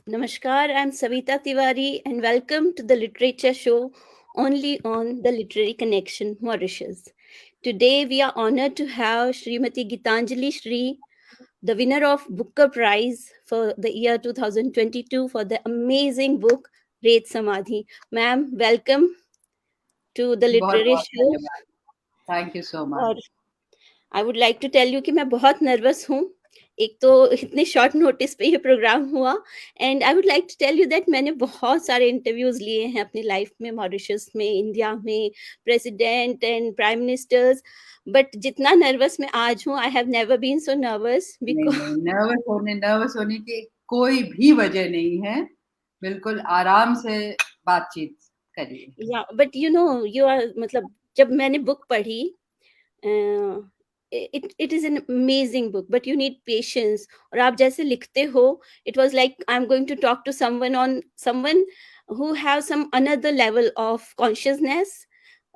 Namaskar, I'm Savita Tiwari and welcome to the Literature Show only on the Literary Connection, Mauritius. Today we are honored to have Srimati Geetanjali Shree, the winner of Booker Prize for the year 2022 for the amazing book Ret Samadhi. Ma'am, welcome to the बहुत Literary बहुत Show. धन्यवाद. Thank you so much. और I would like to tell you कि मैं बहुत nervous हूँ। एक तो इतने शॉर्ट नोटिस पे ये प्रोग्राम हुआ and I would like to tell you that मैंने बहुत सारे इंटरव्यूज़ लिए हैं अपनी लाइफ में, मॉरिशस में, इंडिया में, president and prime ministers, but जितना नर्वस मैं आज हूँ, I have never been so nervous नहीं बिकॉज़ नहीं, नर्वस होने की कोई भी वजह नहीं है. बिल्कुल आराम से बातचीत करिए. या but you know you are मतलब जब मैंने बुक पढ़ी, it is an amazing book but you need patience और आप जैसे लिखते हो it was like I'm going to talk to someone who have some another level of consciousness,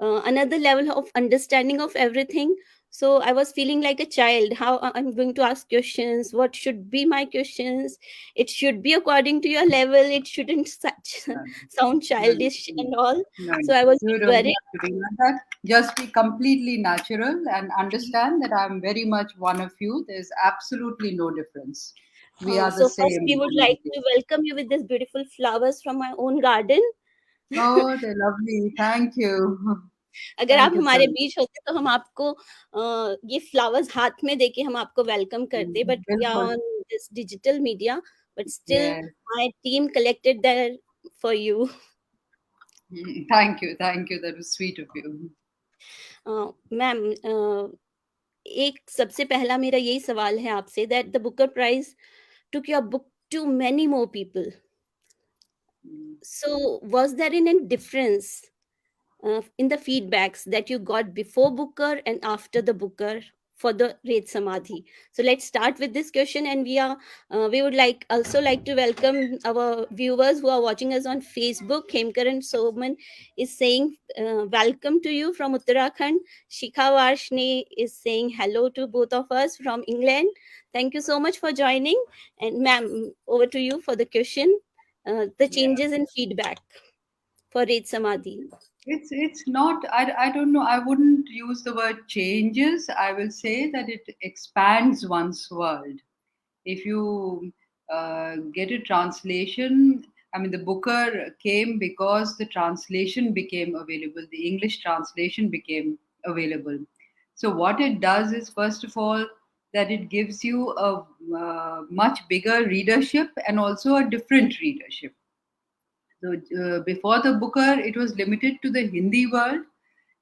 another level of understanding of everything. So I was feeling like a child, how I'm going to ask questions, what should be my questions, it should be according to your level, it shouldn't such No, sound no, childish no, and all. no, So I was you don't worried. have to be like that. Just be completely natural and understand that I'm very much one of you. There's absolutely no difference. We are the So first, we same would like human to beings. welcome you with these beautiful flowers from my own garden. Oh, they're lovely. Thank you. अगर आप Thank you so हमारे much. बीच होते तो हम आपको ये flowers हाथ में देके हम आपको वेलकम करते, बट वी आर बिल्कुल. On this digital media, but still Yes. My team collected there for you. Thank you. Thank you. That was sweet of you. Ma'am, एक सबसे पहला मेरा यही सवाल है आपसे that the Booker prize took your book to many more people. Mm. So was there any difference in the feedbacks that you got before Booker and after the Booker for the Red Samadhi? So let's start with this question, and we would like to welcome our viewers who are watching us on Facebook. Hemkaran Soman is saying welcome to you from Uttarakhand. Shikha Varshni is saying hello to both of us from England. Thank you so much for joining. And ma'am, over to you for the question. The Yeah. changes in feedback for Red Samadhi. It's not, I don't know, I wouldn't use the word changes. I will say that it expands one's world. If you get a translation, I mean, the Booker came because the translation became available, the English translation became available. So, what it does is, first of all, that it gives you a much bigger readership and also a different readership. So before the Booker, it was limited to the Hindi world,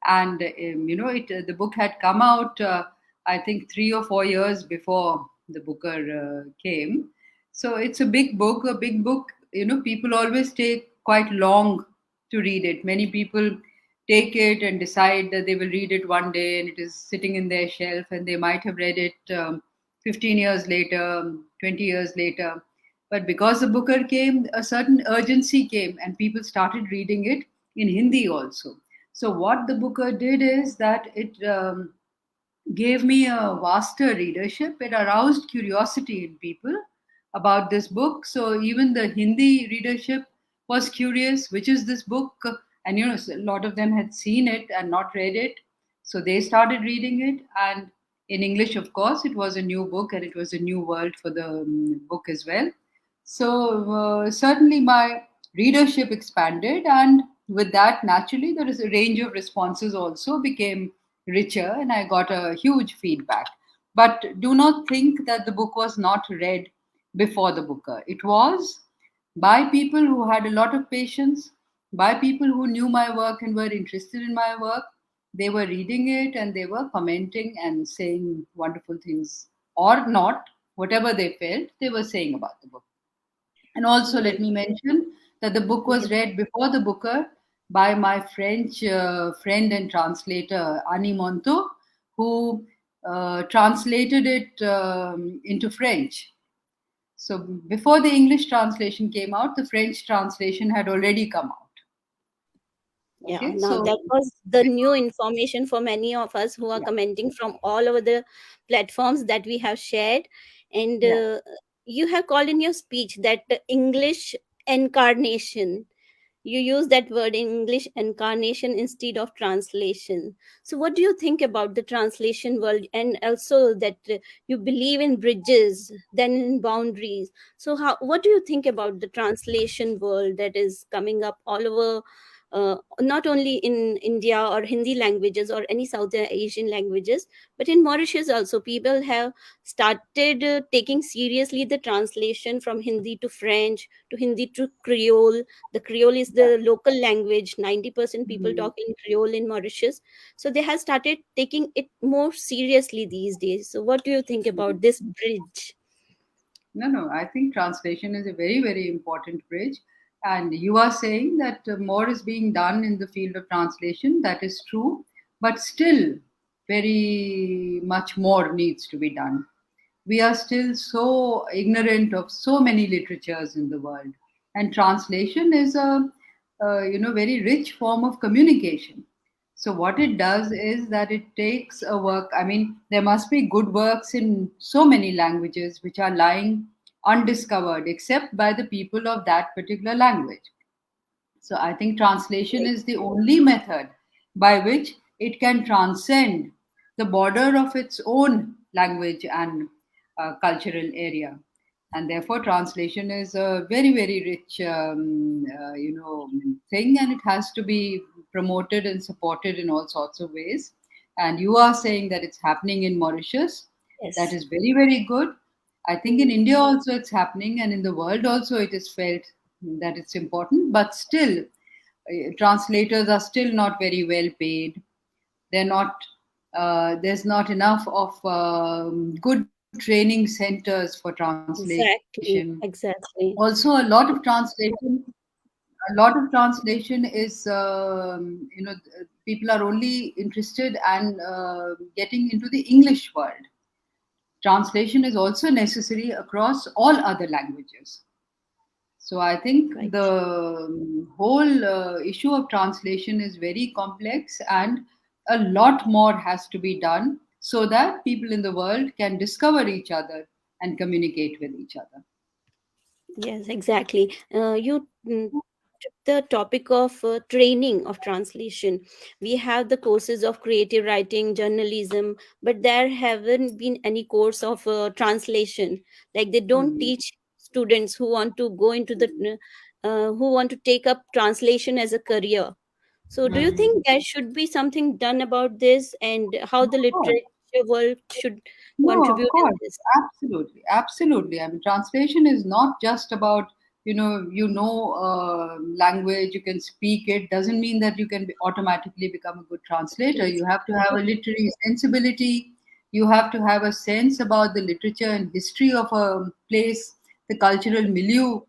and the book had come out. I think 3 or 4 years before the Booker came. So it's a big book. A big book. People always take quite long to read it. Many people take it and decide that they will read it one day, and it is sitting in their shelf, and they might have read it 15 years later, 20 years later. But because the Booker came, a certain urgency came, and people started reading it in Hindi also. So, what the Booker did is that it gave me a vaster readership. It aroused curiosity in people about this book. So, even the Hindi readership was curious, which is this book? And a lot of them had seen it and not read it. So, they started reading it. And in English, of course, it was a new book and it was a new world for the book as well. So, certainly my readership expanded, and with that, naturally, there is a range of responses also became richer, and I got a huge feedback. But do not think that the book was not read before the Booker. It was by people who had a lot of patience, by people who knew my work and were interested in my work. They were reading it and they were commenting and saying wonderful things, or not, whatever they felt, they were saying about the book. And also, let me mention that the book was Yes. read before the Booker by my French friend and translator, Annie Monto, who translated it into French. So, before the English translation came out, the French translation had already come out. Yeah, Okay, now so that was the new information for many of us who are yeah, commenting from all over the platforms that we have shared. And yeah. you have called in your speech that the English incarnation, you use that word in English, incarnation, instead of translation. So what do you think about the translation world, and also that you believe in bridges then in boundaries? So how, what do you think about the translation world that is coming up all over, not only in India or Hindi languages or any South Asian languages, but in Mauritius also people have started taking seriously the translation from Hindi to French, to Hindi to Creole. The Creole is the local language. 90% people Mhm. talk in Creole in Mauritius. So they have started taking it more seriously these days. So what do you think about this bridge? No, no, I think translation is a very, very important bridge. And you are saying that more is being done in the field of translation. That is true. But still, very much more needs to be done. We are still so ignorant of so many literatures in the world. And translation is a very rich form of communication. So what it does is that it takes a work. I mean, there must be good works in so many languages which are lying undiscovered except by the people of that particular language. So I think translation Right. is the only method by which it can transcend the border of its own language and cultural area. And therefore, translation is a very, very rich, thing, and it has to be promoted and supported in all sorts of ways. And you are saying that it's happening in Mauritius. That Yes. is very, very good. I think in Mm. India also it's happening, and in the world also it is felt that it's important. But still, translators are still not very well paid. They're not. There's not enough of good training centers for translation. Exactly. Also, Exactly. a lot of translation is people are only interested and getting into the English world. Translation is also necessary across all other languages. So I think Right. the whole issue of translation is very complex, and a lot more has to be done so that people in the world can discover each other and communicate with each other. Yes, exactly. You took the topic of training of translation. We have the courses of creative writing, journalism, but there haven't been any course of translation. Like they don't Mhm. teach students who want to go into the who want to take up translation as a career. So, do you Mhm. think there should be something done about this, and how the Of course. literature world should No, of contribute in course, this? absolutely, absolutely. I mean, translation is not just about language, you can speak it. Doesn't mean that you can automatically become a good translator. Yes. You have to have a literary sensibility. You have to have a sense about the literature and history of a place, the cultural milieu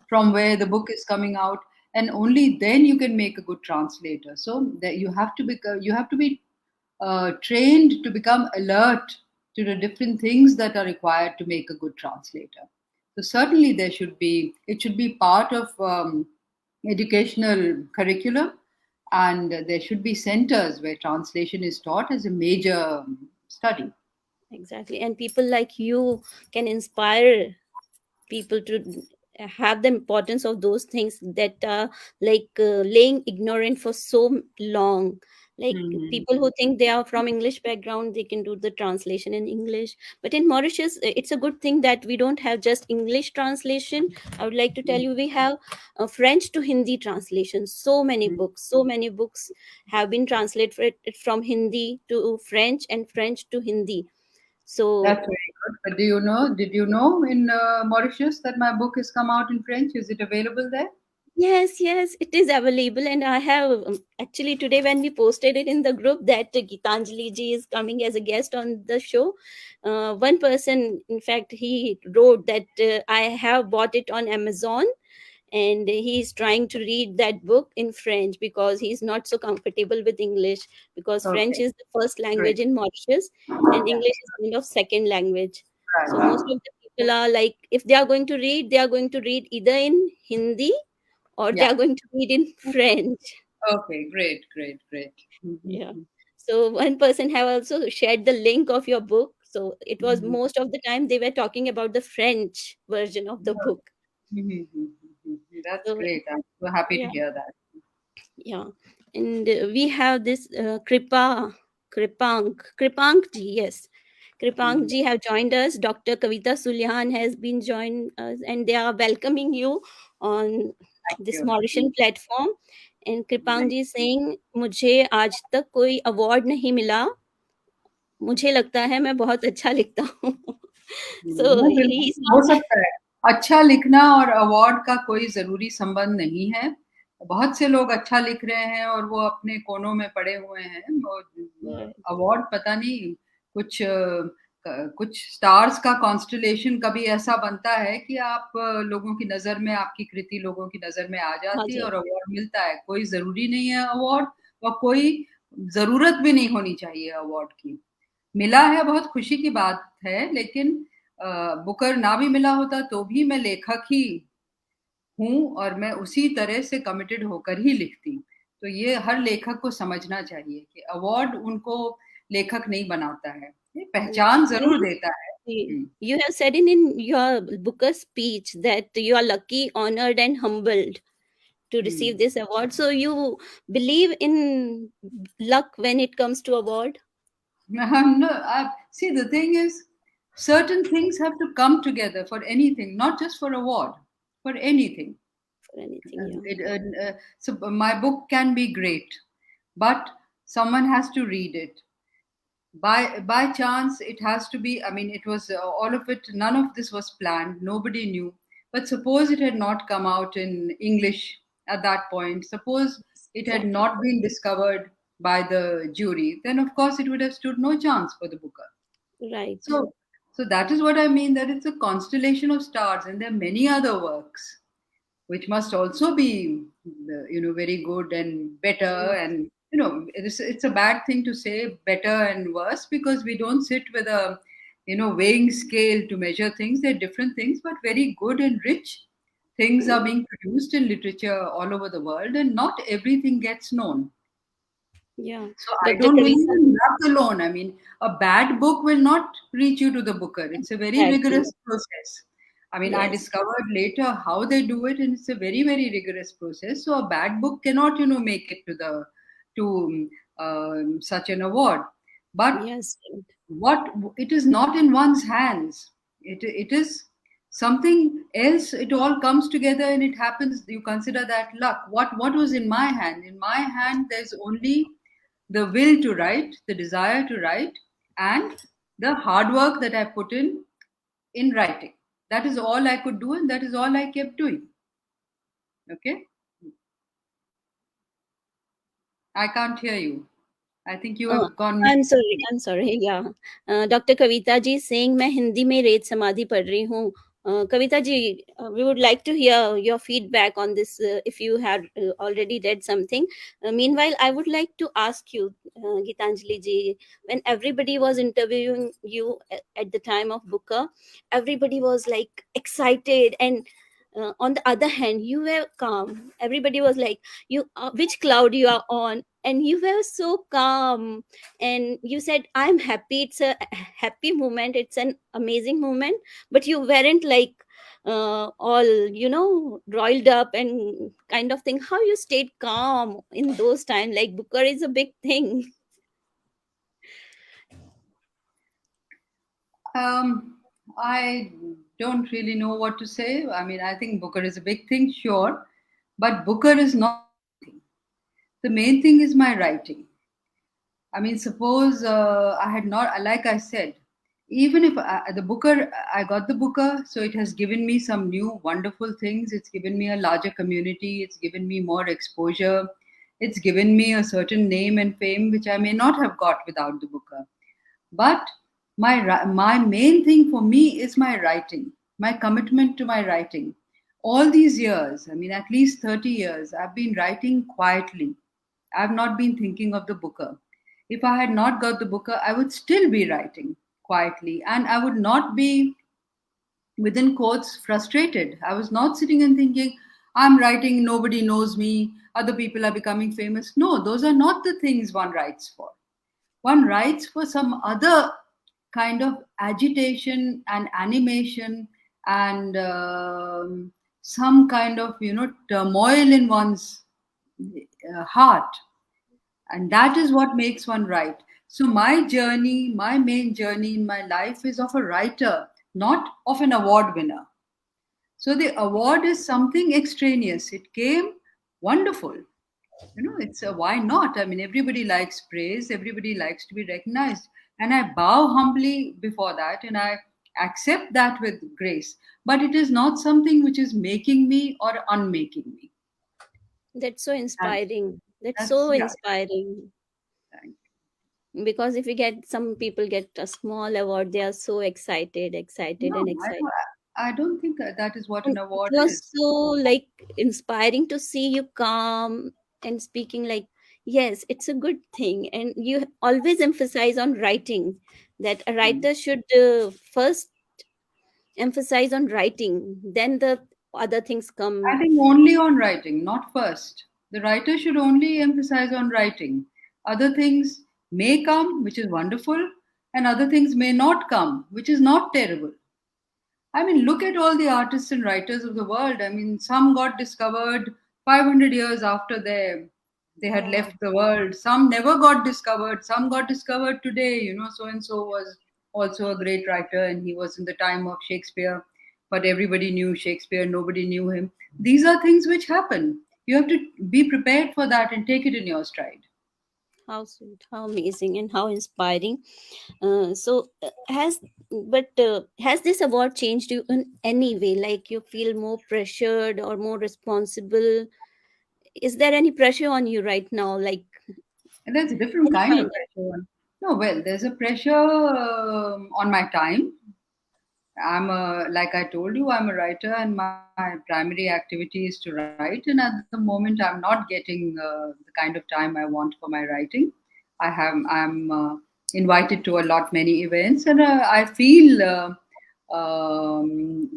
from where the book is coming out, and only then you can make a good translator. So that you have to be trained to become alert to the different things that are required to make a good translator. So certainly it should be part of educational curriculum, and there should be centers where translation is taught as a major study. Exactly. And people like you can inspire people to have the importance of those things that are like laying ignorant for so long. Like Mhm. people who think they are from English background, they can do the translation in English. But in Mauritius, it's a good thing that we don't have just English translation. I would like to tell you we have a French to Hindi translation. So many books have been translated from Hindi to French and French to Hindi. That's So very good. But did you know in Mauritius that my book has come out in French? Is it available there? yes, yes, it is available, and I have actually today when we posted it in the group that Geetanjali ji is coming as a guest on the show. One person, in fact, he wrote that I have bought it on Amazon, and he's trying to read that book in French because he's not so comfortable with English, because French Okay, is the first language great. in Mauritius and English is kind of second language. So most Right. of the people are like, if they are going to read, they are going to read either in Hindi or they Yeah. are going to read in French. Okay, great, great, great. Yeah. Mhm. So one person have also shared the link of your book. So it was Mhm. most of the time they were talking about the French version of the Yeah. book. Mhm, mhm, mhm. That's So great. I'm so happy to yeah, hear that. yeah. And we have this Kripank ji, yes. Kripank Mhm. ji have joined us. Dr. Kavita Sulyan has been joined us, and they are welcoming you on Thank this you. Mauritian platform. And Kripank Thank ji is saying, मुझे आज तक कोई award नहीं मिला. मुझे लगता है मैं बहुत अच्छा लिखता हूँ. So वो he बिल्कुल हो sounds सकता है। अच्छा लिखना और अवार्ड का कोई ज़रूरी संबंध नहीं है। बहुत से लोग अच्छा लिख रहे हैं और वो अपने कोनों में पड़े हुए हैं और right. अवार्ड पता नहीं कुछ कुछ स्टार्स का कॉन्स्टेलेशन कभी ऐसा बनता है कि आप लोगों की नज़र में आपकी कृति लोगों की नज़र में आ हाँ जाती है जी. और अवार्ड मिलता है। कोई ज़रूरी नहीं है अवार्ड और कोई ज़रूरत भी नहीं होनी चाहिए अवार्ड की। मिला है बहुत खुशी की बात है, लेकिन बुकर ना भी मिला होता तो भी मैं लेखक ही हूँ और मैं उसी तरह से कमिटेड होकर ही लिखती। तो ये हर लेखक को समझना चाहिए कि अवार्ड उनको लेखक नहीं बनाता है, ये Yes. पहचान ज़रूर देता है। हुँ। You have said in your Booker speech that you are lucky, honored, and humbled to hmm. receive this award. So you believe in luck when it comes to award No, see, the thing is, certain things have to come together for anything, not just for award, for anything. for anything. Yeah. So my book can be great, but someone has to read it. By chance, it has to be. I mean, it was all of it. None of this was planned. Nobody knew. But suppose it had not come out in English at that point. Suppose it had Exactly. not been discovered by the jury. Then, of course, it would have stood no chance for the Booker. Right. So that is what I mean. That it's a constellation of stars, and there are many other works which must also be very good and better, Yes. and it's a bad thing to say better and worse because we don't sit with a weighing scale to measure things. They're different things, but very good and rich things are being produced in literature all over the world, and not everything gets known. Yeah. So I Dr. don't believe Kavita. in luck alone. I mean, a bad book will not reach you to the booker. It's a very Exactly. rigorous process. I mean, I Yes. discovered later how they do it, and it's a very, very rigorous process. So a bad book cannot, make it to the to such an award. But Yes. Right. what it is not in one's hands. It is something else. It all comes together and it happens. You consider that luck. What was in my hand? In my hand, there's only the will to write, the desire to write, and the hard work that I put in writing. That is all I could do, and that is all I kept doing. Okay, I can't hear you. I think you Uh, have gone I'm mute. sorry, I'm sorry. Yeah. Dr. Kavita ji is saying मैं हिंदी में रेत समाधि पढ़ रही हूँ. Kavita ji, we would like to hear your feedback on this if you have already read something. Meanwhile, I would like to ask you, Geetanjali ji, when everybody was interviewing you at the time of Booker, everybody was like excited, and on the other hand, you were calm. Everybody was like, "You, which cloud you are on?" And you were so calm, and you said, "I'm happy, it's a happy moment, it's an amazing moment," but you weren't like all roiled up and kind of thing. How you stayed calm in those times? Like Booker is a big thing. I don't really know what to say. I mean, I think Booker is a big thing, sure, but Booker is not the main thing. The main thing is my writing. I mean, suppose I had not, like I said, even if the Booker, I got the Booker, so it has given me some new wonderful things. It's given me a larger community. It's given me more exposure. It's given me a certain name and fame, which I may not have got without the Booker. But my main thing for me is my writing, my commitment to my writing. All these years, I mean, at least 30 years, I've been writing quietly. I've not been thinking of the Booker. If I had not got the Booker, I would still be writing quietly and I would not be, within quotes, frustrated. I was not sitting and thinking, I'm writing, nobody knows me, other people are becoming famous. No, those are not the things one writes for. One writes for some other kind of agitation and animation and some kind of turmoil in one's heart, and that is what makes one write. So my journey, my main journey in my life is of a writer, not of an award winner. So the award is something extraneous. It came wonderful. It's a, why not? I mean, everybody likes praise, everybody likes to be recognized. And I bow humbly before that and I accept that with grace. But it is not something which is making me or unmaking me. That's so And inspiring. That's that's, so yeah. inspiring. Thank Because if you get, some people get a small award, they are so excited, you. excited, No, and excited. I don't think that is what And an it award was is. so like inspiring to see you calm and speaking like, yes, it's a good thing. And you always emphasize on writing, that a Mm. writer should first emphasize on writing, then the other things I come. think only on writing, not first. The writer should only emphasize on writing. Other things may come, which is wonderful, and other things may not come, which is not terrible. I mean, look at all the artists and writers of the world. I mean, some got discovered 500 years after they had Yeah, left the world. Some never got discovered. Some got discovered today. So and so was also a great writer, and he was in the time of Shakespeare, but everybody knew Shakespeare, nobody knew him. These are things which happen. You have to be prepared for that and take it in your stride. how sweet, how amazing, and how inspiring. Has this award changed you in any way? Like you feel more pressured or more responsible? Is there any pressure on you right now? Like, And there's a different any kind kind of of? pressure. No, well, there's a pressure on my time. Like I told you, I'm a writer, and my primary activity is to write. And at the moment, I'm not getting the kind of time I want for my writing. I'm invited to a lot many events, and I feel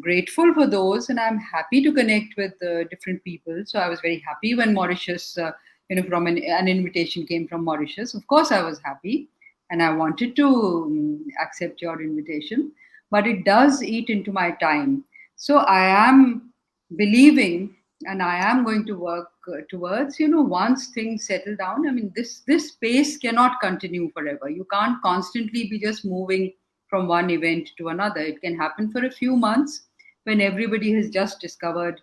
grateful for those, and I'm happy to connect with different people. So I was very happy when Mauritius, from an invitation came from Mauritius. Of course, I was happy, and I wanted to accept your invitation, but it does eat into my time. So I am believing, and I am going to work towards, once things settle down. I mean, this space cannot continue forever. You can't constantly be just moving from one event to another. It can happen for a few months when everybody has just discovered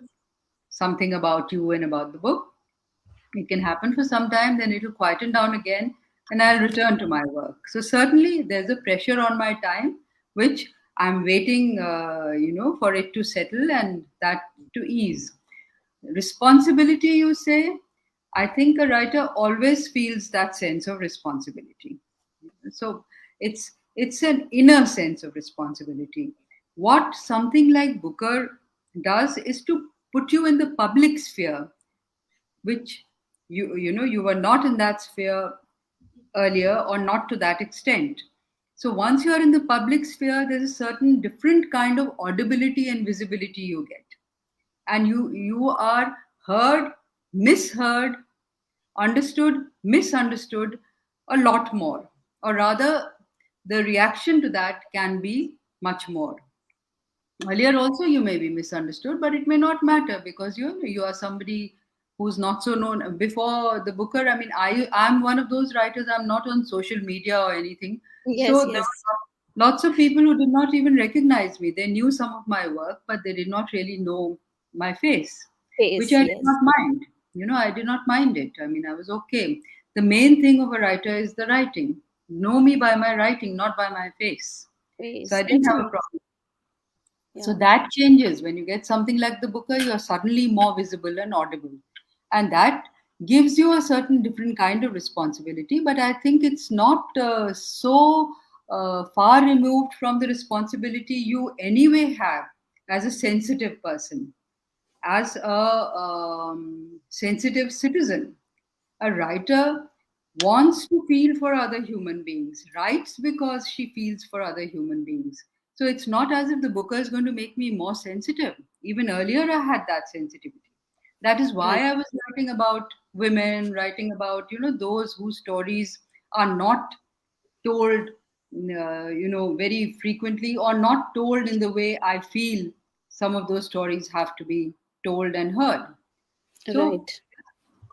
something about you and about the book. It can happen for some time, then it'll quieten down again, and I'll return to my work. So certainly there's a pressure on my time, which I'm waiting, for it to settle and that to ease. Responsibility, you say? I think a writer always feels that sense of responsibility. So it's an inner sense of responsibility. What something like Booker does is to put you in the public sphere, which you were not in that sphere earlier, or not to that extent. So once you are in the public sphere, there's a certain different kind of audibility and visibility you get, and you are heard, misheard, understood, misunderstood a lot more, or rather the reaction to that can be much more. Earlier also you may be misunderstood, but it may not matter, because you are somebody who's not so known. Before the Booker, I mean, I'm one of those writers. I'm not on social media or anything, so Yes, there yes, were lots of people who did not even recognize me. They knew some of my work, but they did not really know my face, which face, I did yes, not mind. I did not mind it. I mean, I was okay. The main thing of a writer is the writing. Know me by my writing, not by my face. So face. I didn't That's have a amazing. problem. So Yeah, that changes when you get something like the Booker. You are suddenly more visible and audible, and that gives you a certain different kind of responsibility. But I think it's not so far removed from the responsibility you anyway have as a sensitive person, as a sensitive citizen. A writer wants to feel for other human beings, writes because she feels for other human beings. So it's not as if the Booker is going to make me more sensitive. Even earlier, I had that sensitivity. That is right. why I was writing about women, writing about, those whose stories are not told very frequently, or not told in the way I feel some of those stories have to be told and heard. So Right.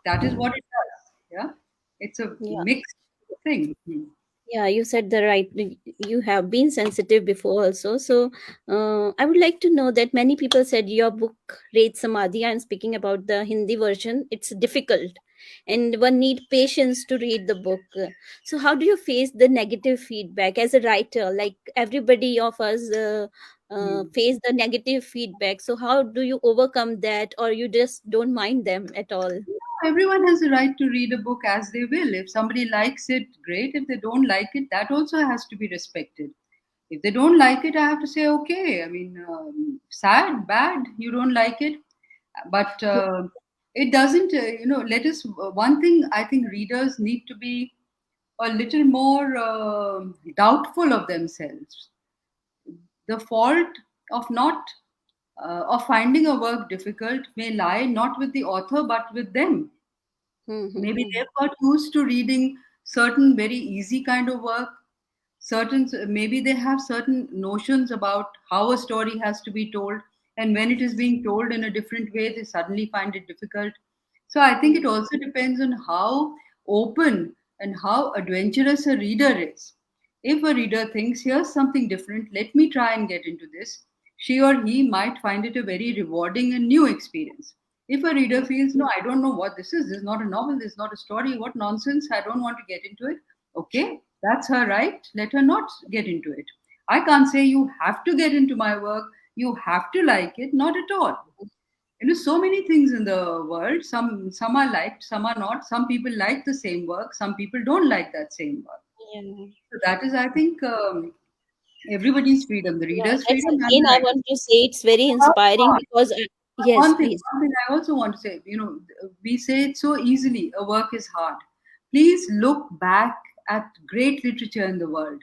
that is what it does. Yeah, it's a Yeah. mixed thing. Hmm. Yeah, you said the right. You have been sensitive before also. So, I would like to know that many people said your book, Red Samadhi, I'm speaking about the Hindi version, it's difficult and one need patience to read the book. So, how do you face the negative feedback as a writer? Like everybody of us Hmm. face the negative feedback. So, how do you overcome that, or you just don't mind them at all? Everyone has a right to read a book as they will. If somebody likes it, great. If they don't like it, that also has to be respected. If they don't like it, I have to say, okay. I mean, sad, bad, you don't like it. But it doesn't, let us, one thing I think readers need to be a little more doubtful of themselves. The fault of not of finding a work difficult may lie not with the author but with them. Maybe Mm-hmm. they've got used to reading certain very easy kind of work. Certain, maybe they have certain notions about how a story has to be told, and when it is being told in a different way, they suddenly find it difficult. So I think it also depends on how open and how adventurous a reader is. If a reader thinks, here's something different, let me try and get into this, she or he might find it a very rewarding and new experience. If a reader feels, no, I don't know what this is not a novel, this is not a story, what nonsense, I don't want to get into it, okay, that's her right, let her not get into it. I can't say you have to get into my work, you have to like it, not at all. So many things in the world, some are liked, some are not, some people like the same work, some people don't like that same work. Yeah. So that is, I think, everybody's freedom, the Yeah, reader's that's freedom and again the I writer's want to say it's very inspiring freedom. because yes, please. One thing I also want to say, we say it so easily, a work is hard. Please look back at great literature in the world.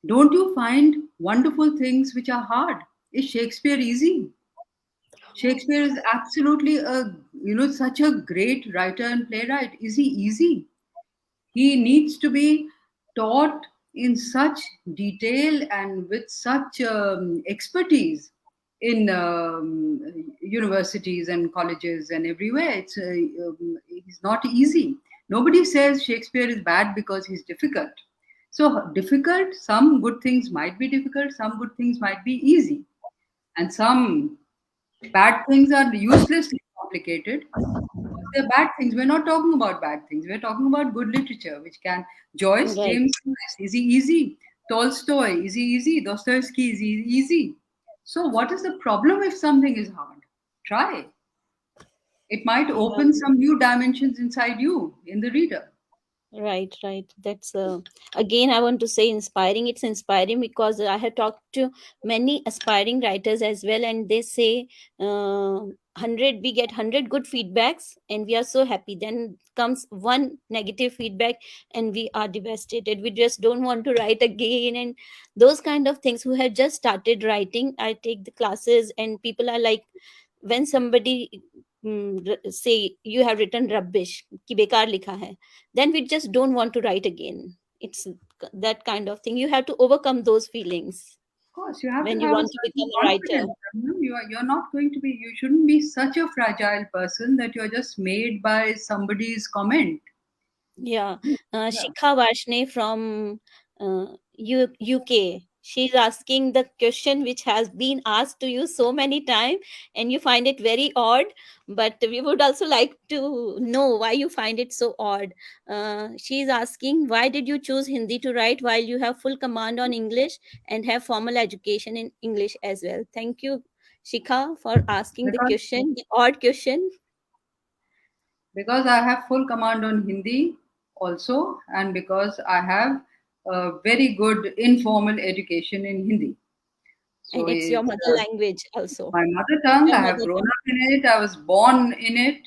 Don't you find wonderful things which are hard? Is Shakespeare easy? Shakespeare is absolutely such a great writer and playwright. Is he easy? He needs to be taught in such detail and with such expertise in universities and colleges and everywhere. He's not easy. Nobody says Shakespeare is bad because he's difficult. So difficult, some good things might be difficult, some good things might be easy, and some bad things are uselessly complicated because they're bad things. We're not talking about bad things. We're talking about good literature, which can Joyce, Right, James, Joyce, easy, easy. Tolstoy, easy, easy. Dostoevsky, easy, easy. So, what is the problem if something is hard? Try. It might yeah. open some new dimensions inside you in the reader. Right, right. That's again, I want to say inspiring. It's inspiring because I have talked to many aspiring writers as well, and they say 100, we get 100 good feedbacks, and we are so happy. Then comes one negative feedback, and we are devastated. We just don't want to write again, and those kind of things. Who have just started writing, I take the classes, and people are like, when somebody say you have written rubbish ki bekar likha hai, then we just don't want to write again. It's that kind of thing. You have to overcome those feelings Of course, you have to when you have a want to certain become a writer. confidence. You're not going to be, you shouldn't be such a fragile person that you're just made by somebody's comment. Yeah, Yeah. Shikha Varshney from UK. She's asking the question which has been asked to you so many times, and you find it very odd. But we would also like to know why you find it so odd. She's asking, why did you choose Hindi to write while you have full command on English and have formal education in English as well? Thank you, Shikha, for asking the Because question, the odd question. because I have full command on Hindi also, and because I have a very good informal education in Hindi. So And it's your it's mother language also. my mother tongue. Your I have mother grown tongue. up in it. I was born in it,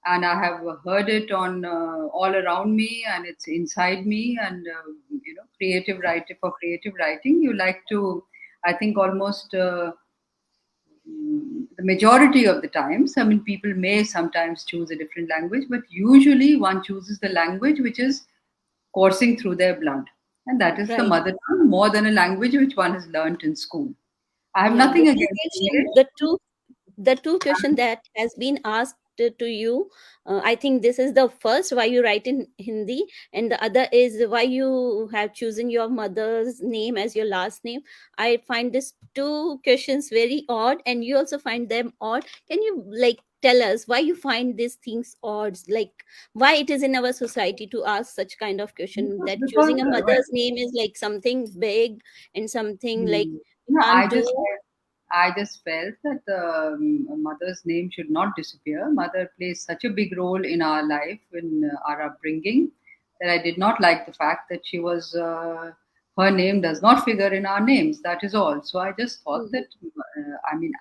and I have heard it on all around me, and it's inside me. And creative writer for creative writing, you like to, I think, almost. The majority of the times, I mean, people may sometimes choose a different language, but usually one chooses the language which is coursing through their blood. And that is the Right. mother tongue more than a language which one has learnt in school. I have Yeah. nothing The two against question, English. the two question that has been asked to you, I think this is the first, why you write in Hindi, and the other is why you have chosen your mother's name as your last name. I find these two questions very odd, and you also find them odd. Can you like tell us why you find these things odd, like why it is in our society to ask such kind of question, Because, that because choosing a mother's name is like something big and something like you no, can't do. I just felt that the mother's name should not disappear. Mother plays such a big role in our life, in our upbringing, that I did not like the fact that she was. Her name does not figure in our names. That is all. So I just thought Mhm. that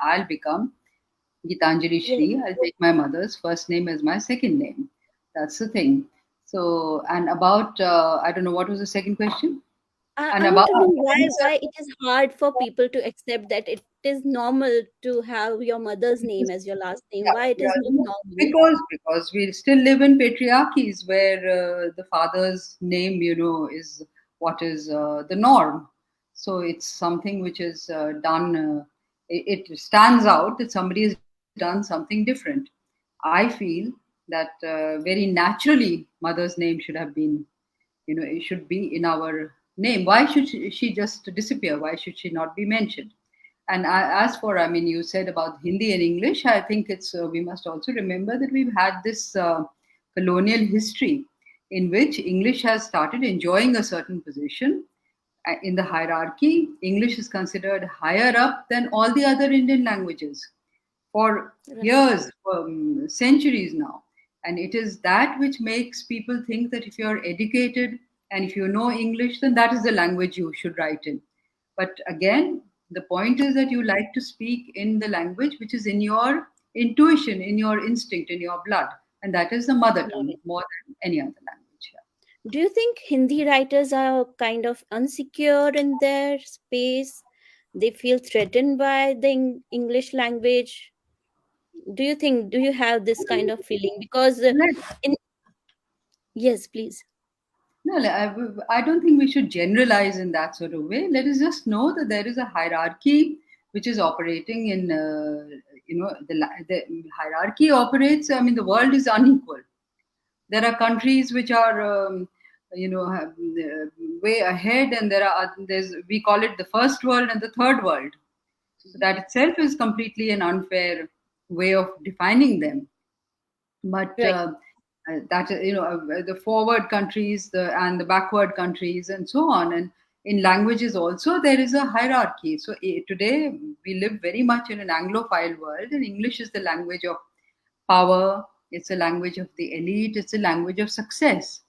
I'll become Geetanjali Yes. Shree. I'll take my mother's first name as my second name. That's the thing. So, and about I don't know what was the second question, and I want about to know why it is hard for people to accept that it is normal to have your mother's name as your last name. yeah, Why it is yeah. not normal? Because we still live in patriarchies where the father's name, is what is the norm. So it's something which is done. It stands out that somebody has done something different. I feel that very naturally mother's name should have been, it should be in our name. Why should she just disappear? Why should she not be mentioned? And as for, I mean, you said about Hindi and English, I think it's we must also remember that we've had this colonial history in which English has started enjoying a certain position in the hierarchy. English is considered higher up than all the other Indian languages for Right. years, for centuries now. And it is that which makes people think that if you're educated and if you know English, then that is the language you should write in. But again, the point is that you like to speak in the language which is in your intuition, in your instinct, in your blood. And that is the mother tongue Right. more than any other language. Yeah. Do you think Hindi writers are kind of insecure in their space? They feel threatened by the English language. Do you have this kind of feeling? Because Let, in yes, please. No, I don't think we should generalize in that sort of way. Let us just know that there is a hierarchy which is operating in, the hierarchy operates. I mean, the world is unequal. There are countries which are, way ahead, and there's we call it the first world and the third world. So that itself is completely an unfair way of defining them. But Right. that the forward countries, and the backward countries, and so on. And in languages also there is a hierarchy. So today we live very much in an Anglophile world, and English is the language of power. It's a language of the elite. It's a language of success.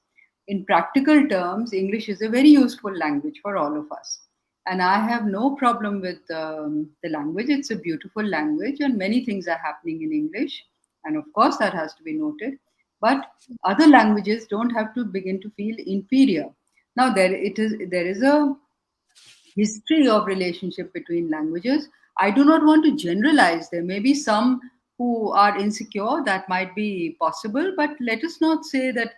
In practical terms, English is a very useful language for all of us. And I have no problem with the language. It's a beautiful language, and many things are happening in English. And of course, that has to be noted. But other languages don't have to begin to feel inferior. Now, there is a history of relationship between languages. I do not want to generalize. There may be some who are insecure. That might be possible, but let us not say that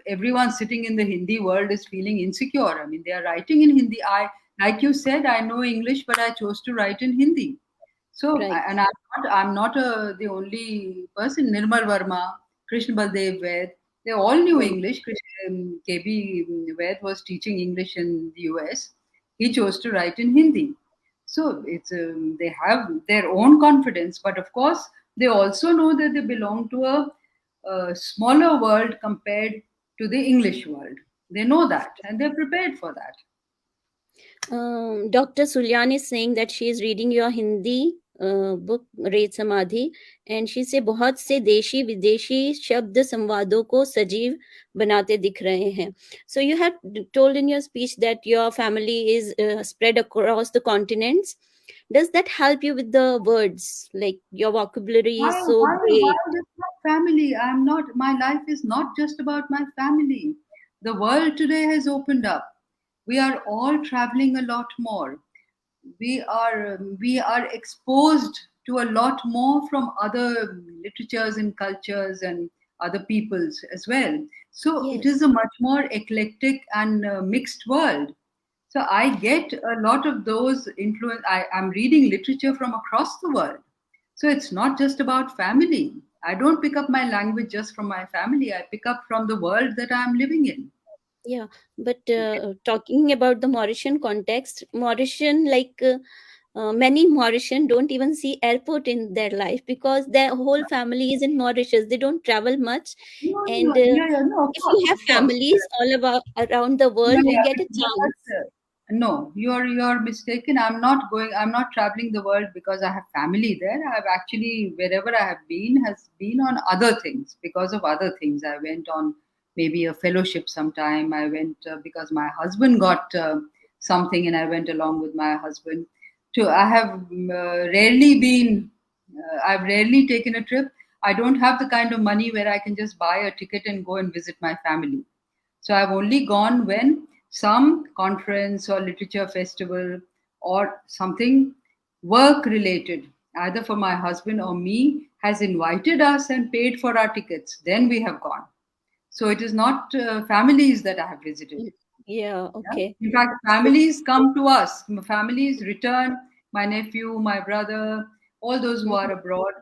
everyone sitting in the Hindi world is feeling insecure. I mean, they are writing in Hindi. Like you said, I know English, but I chose to write in Hindi. So, Right. and I'm not the only person. Nirmal Verma, Krishna Baldev Ved, they all knew Right. English. KB Ved was teaching English in the US. He chose to write in Hindi. So they have their own confidence, but of course they also know that they belong to a smaller world compared to the English world. They know that, and they're prepared for that. Dr. Sulyan is saying that she is reading your Hindi book रेत समाधि, and she से बहुत से देशी विदेशी शब्द संवादों को सजीव बनाते दिख रहे हैं. So you have told in your speech that your family is spread across the continents. Does that help you with the words? Like your vocabulary Why, is so why great. just my family? I'm not, my life is not just about my family. The world today has opened up. We are all traveling a lot more. We are exposed to a lot more from other literatures and cultures, and other peoples as well. So it is Yes. a much more eclectic and mixed world. So I get a lot of those influence. I'm reading literature from across the world. So it's not just about family. I don't pick up my language just from my family. I pick up from the world that I'm living in. Yeah, but talking about the Mauritian context, Mauritian, many Mauritian don't even see airport in their life because their whole family is in Mauritius. They don't travel much, No, and no, yeah, yeah, no, if you have of course. families all about around the Yeah, world, you yeah, get a but chance. no, you're mistaken. I'm not going. I'm not traveling the world because I have family there. I've actually wherever I have been has been on other things because of other things. I went on maybe a fellowship sometime. I went because my husband got something, and I went along with my husband. To I have rarely been. I've rarely taken a trip. I don't have the kind of money where I can just buy a ticket and go and visit my family. So I've only gone when some conference or literature festival or something work related, either for my husband or me, has invited us and paid for our tickets. Then we have gone. So it is not families that I have visited. Mm, yeah, Yeah. okay. In fact, families come to us. Families return. My nephew, my brother, all those who are Mhm. abroad,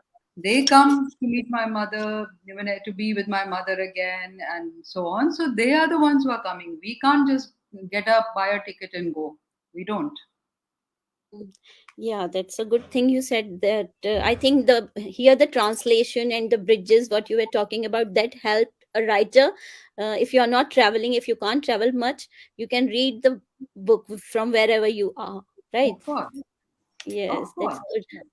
they come to meet my mother, even to be with my mother again, and so on. So they are the ones who are coming. We can't just get up, buy a ticket, and go. We don't. Mm. Yeah, that's a good thing you said that. I think the here the translation and the bridges, what you were talking about, that helped a writer. If you are not traveling, if you can't travel much, you can read the book from wherever you are. Right? Of course, of Yes, that's course. good.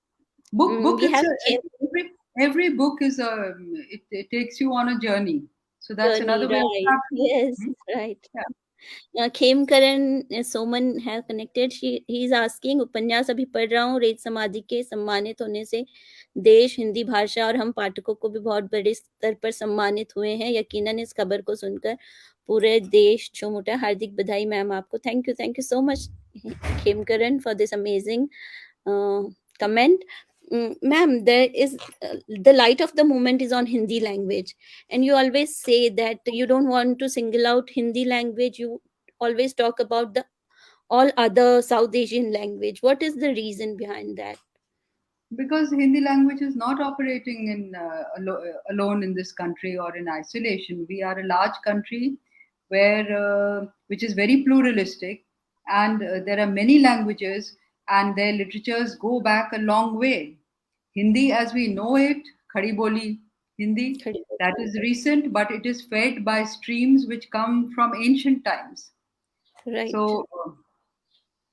Book. We It's have a Kim every book is a it takes you on a journey. So that's journey, another way of right? traveling. Yes, Hmm? right. Yeah. Khemkaran Soman है connected he is asking उपन्यास अभी पढ़ रहा हूँ रेत समाधि के सम्मानित होने से देश हिंदी भाषा और हम पाठकों को भी बहुत बड़े स्तर पर सम्मानित हुए हैं यकीनन इस खबर को सुनकर पूरे देश झूम उठा हार्दिक बधाई मैम आपको thank you so much Khemkaran for this amazing comment. Ma'am, there is the light of the moment is on Hindi language, and you always say that you don't want to single out Hindi language. You always talk about the all other South Asian language. What is the reason behind that? Because Hindi language is not operating in alone in this country or in isolation. We are a large country where which is very pluralistic, and there are many languages, and their literatures go back a long way. Hindi, as we know it, Khadi Boli Hindi, that is recent, but it is fed by streams which come from ancient times. Right. So.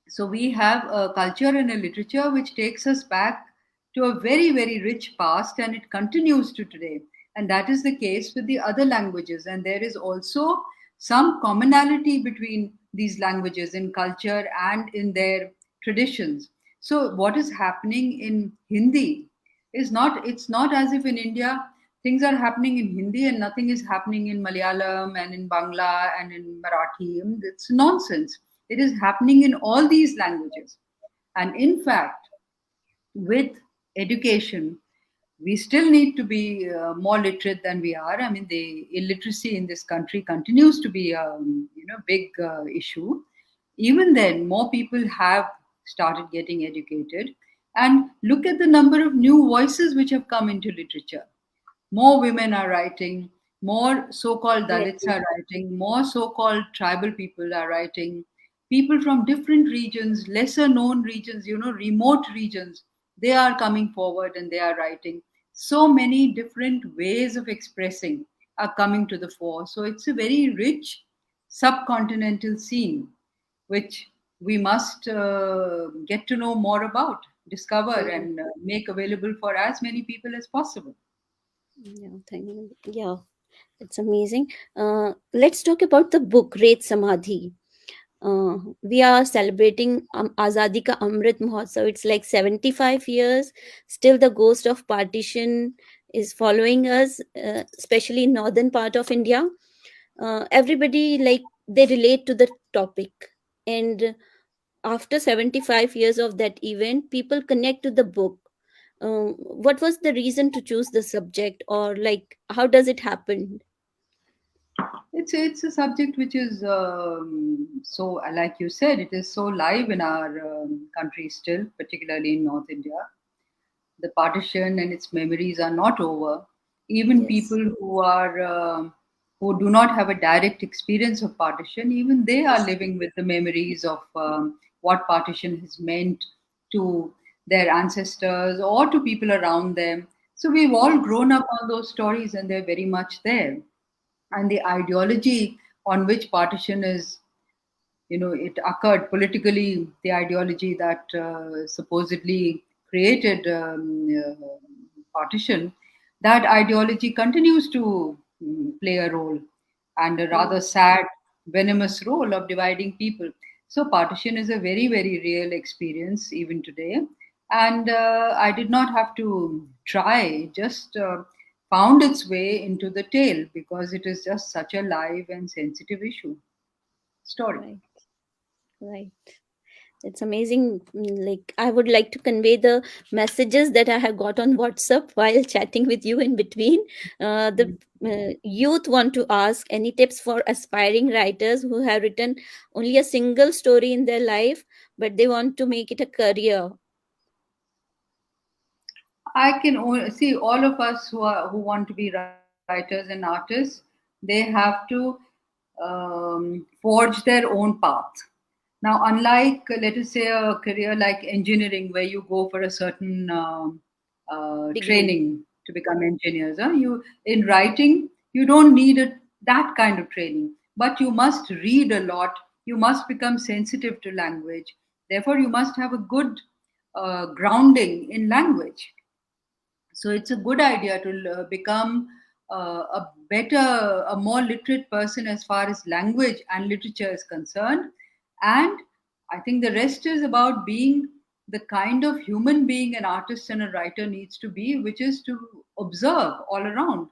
So we have a culture and a literature which takes us back to a very, very rich past, and it continues to today. And that is the case with the other languages. And there is also some commonality between these languages in culture and in their traditions. So what is happening in Hindi is not, it's not as if in India things are happening in Hindi and nothing is happening in Malayalam and in Bangla and in Marathi. It's nonsense. It is happening in all these languages. And in fact, with education, we still need to be more literate than we are. I mean, the illiteracy in this country continues to be a big issue. Even then, more people have started getting educated. And look at the number of new voices which have come into literature. More women are writing, more so called Dalits Very. are writing, more so called tribal people are writing, people from different regions, lesser known regions, remote regions, they are coming forward and they are writing. So many different ways of expressing are coming to the fore. So it's a very rich subcontinental scene, which we must get to know more about, discover, Mm, and make available for as many people as possible. yeah, thank you. Yeah, it's amazing. Let's talk about the book Ret Samadhi. We are celebrating Azadi Ka Amrit Mahotsav. It's like 75 years. Still, the ghost of partition is following us, especially in northern part of India. Everybody they relate to the topic, and after 75 years of that event, people connect to the book. What was the reason to choose the subject, or like how does it happen? It's a subject which is so, like you said, it is so live in our country still, particularly in North India. The partition and its memories are not over. Even Yes. people who do not have a direct experience of partition, even they are living with the memories of what partition has meant to their ancestors or to people around them. So we've all Yes. grown up on those stories, and they're very much there. And the ideology on which partition is, it occurred politically, the ideology that supposedly created partition, that ideology continues to play a role, and a rather Yes. sad, venomous role of dividing people. So partition is a very, very real experience even today. And I did not have to try, it just found its way into the tale because it is just such a live and sensitive issue story. Right. Right. It's amazing. Like, I would like to convey the messages that I have got on WhatsApp while chatting with you in between. The youth want to ask any tips for aspiring writers who have written only a single story in their life, but they want to make it a career. I can see all of us who want to be writers and artists. They have to forge their own path. Now, unlike let us say a career like engineering, where you go for a certain Degree. training to become engineers, you in writing you don't need that kind of training, but you must read a lot. You must become sensitive to language. Therefore, you must have a good grounding in language. So it's a good idea to become a better, a more literate person as far as language and literature is concerned. And I think the rest is about being the kind of human being an artist and a writer needs to be, which is to observe all around,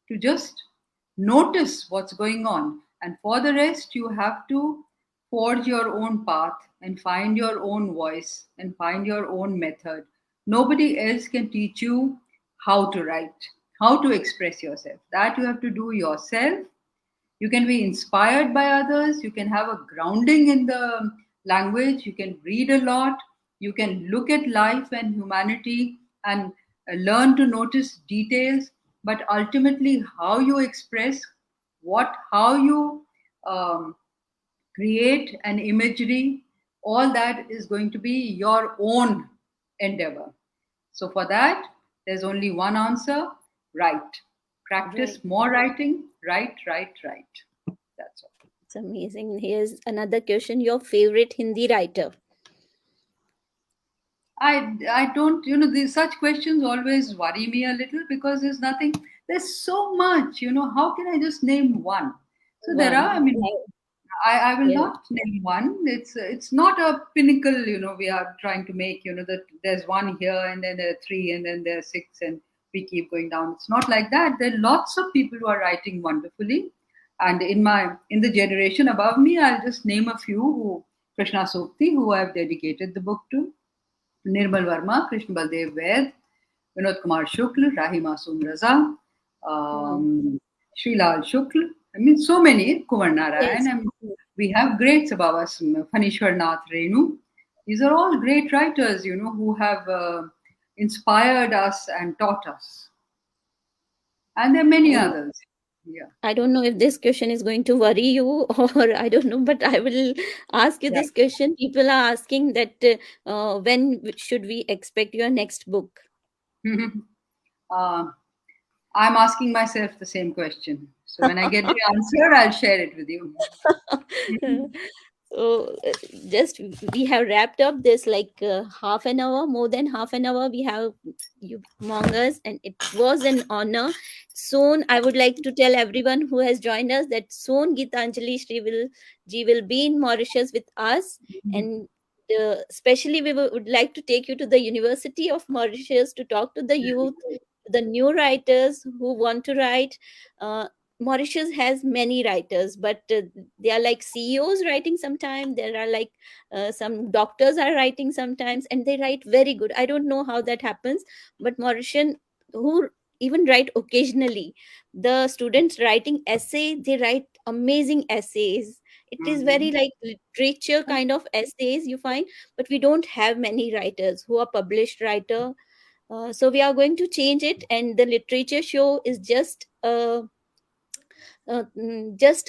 to just notice what's going on. And for the rest, you have to forge your own path and find your own voice and find your own method. Nobody else can teach you how to write, how to express yourself. That you have to do yourself. You can be inspired by others. You can have a grounding in the language. You can read a lot. You can look at life and humanity and learn to notice details. But ultimately, how you express how you um, create an imagery, all that is going to be your own endeavor. So, for that, there's only one answer: write. Right. Practice more writing, write, write, write. That's all. It's amazing. Here's another question. Your favorite Hindi writer? I don't, these such questions always worry me a little because there's nothing, there's so much, how can I just name one? So there are, I One. mean, I will Yes. not name one. It's not a pinnacle, we are trying to make, that there's one here and then there are three and then there are six and we keep going down. It's not like that. There are lots of people who are writing wonderfully. And in the generation above me, I'll just name a few who Krishna Sokti, who I've dedicated the book to. Nirmal Verma, Krishna Baldev Ved, Vinod Kumar Shukla, Rahi Masoom Raza, Wow. Sri Lal Shukla. I mean, so many, Kumar Narayan. Yes. I mean, we have greats above us, Phanishwar Nath Renu. These are all great writers, who have inspired us and taught us. And there are many And others. Yeah. I don't know if this question is going to worry you, or I don't know, but I will ask you Yeah. this question. People are asking that when should we expect your next book? uh, I'm asking myself the same question. So when I get the answer, I'll share it with you. So just we have wrapped up this like half an hour, more than half an hour we have you among us, and it was an honor. Soon I would like to tell everyone who has joined us that soon Geetanjali Shree will be in Mauritius with us, and especially we would like to take you to the University of Mauritius to talk to the youth, the new writers who want to write. Mauritius has many writers, but they are like CEOs writing sometimes. There are like some doctors are writing sometimes, and they write very good. I don't know how that happens, but Mauritian who even write occasionally. The students writing essay, they write amazing essays. It is very Mhm. like literature kind of essays you find, but we don't have many writers who are published writer. So we are going to change it, and the literature show is just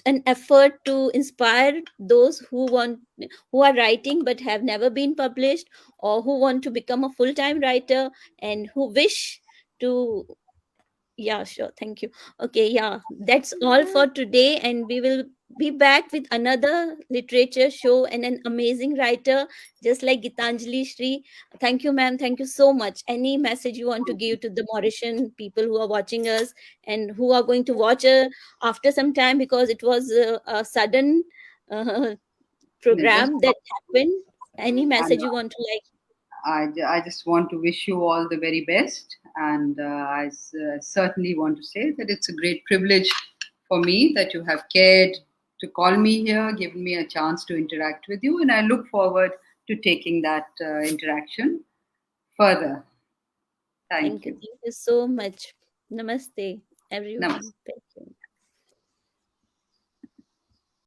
an effort to inspire those who are writing but have never been published, or who want to become a full-time writer, and who wish to. Yeah, sure. Thank you. Okay, yeah, that's all for today, and we will be back with another literature show and an amazing writer, just like Gitanjali Shree. Thank you, ma'am. Thank you so much. Any message you want to give to the Mauritian people who are watching us and who are going to watch after some time, because it was a sudden uh, Just program that happened. Any and message you want to like? I just want to wish you all the very best. And certainly want to say that it's a great privilege for me that you have cared to call me here, given me a chance to interact with you. And I look forward to taking that interaction further. Thank Thank you. you. Thank you so much. Namaste, everyone. Namaste. Thank you.